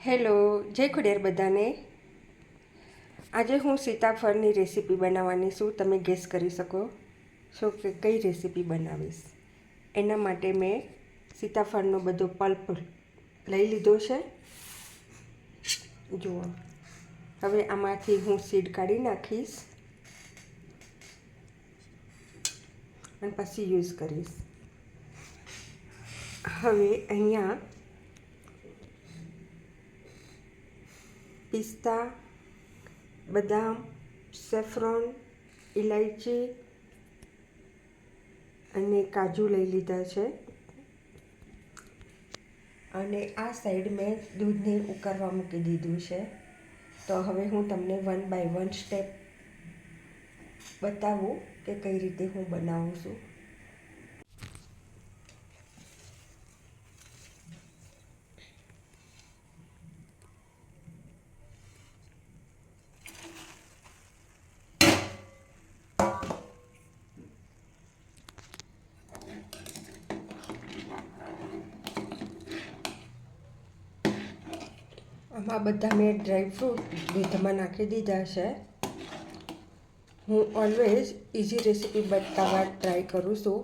Hello, જય ખુડિયાર બધાને. આજે હું સીતાફળની રેસીપી બનાવવાની છું. તમે ગેસ કરી શકો છો કે કઈ રેસીપી બનાવીશ. એના માટે મેં સીતાફળનો બધો પલ્પ લઈ લીધો છે. જુઓ, હવે આમાંથી હું સીડ કાઢી નાખીશ અને પછી યુઝ કરીશ. હવે અહીંયા પિસ્તા, બદામ, સેફ્રોન, ઇલાયચી અને કાજુ લઈ લીધા છે. અને આ સાઈડ મેં દૂધને ઉકાળવા મૂકી દીધું છે. તો હવે હું તમને 1 બાય 1 સ્ટેપ બતાવું કે કઈ રીતે હું બનાવું છું. આમાં બધા મેં ડ્રાયફ્રૂટ દૂધમાં નાખી દીધા છે. હું ઓલવેઝ ઇઝી રેસીપી બતાવવા ટ્રાય કરું છું.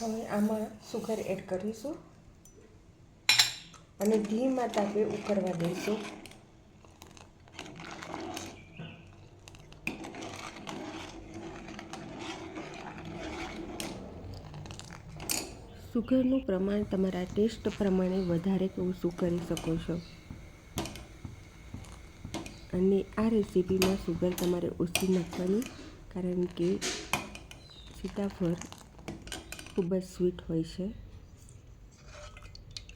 હવે આમાં સુગર એડ કરીશું અને ધીમા તાપે ઉકળવા દઈશું. સુગરનું પ્રમાણ તમારા ટેસ્ટ પ્રમાણે વધારે કે ઓછું કરી શકો છો. અને આ રેસીપીમાં સુગર તમારે ઓછી નાખવાની, કારણ કે સીતાફળ ખૂબ જ સ્વીટ હોય છે.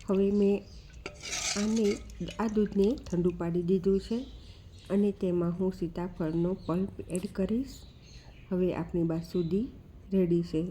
હવે મેં આ દૂધને ઠંડુ પાડી દીધું છે અને તેમાં હું સીતાફળનો પલ્પ એડ કરીશ. હવે આપણી બાસુંદી રેડી છે.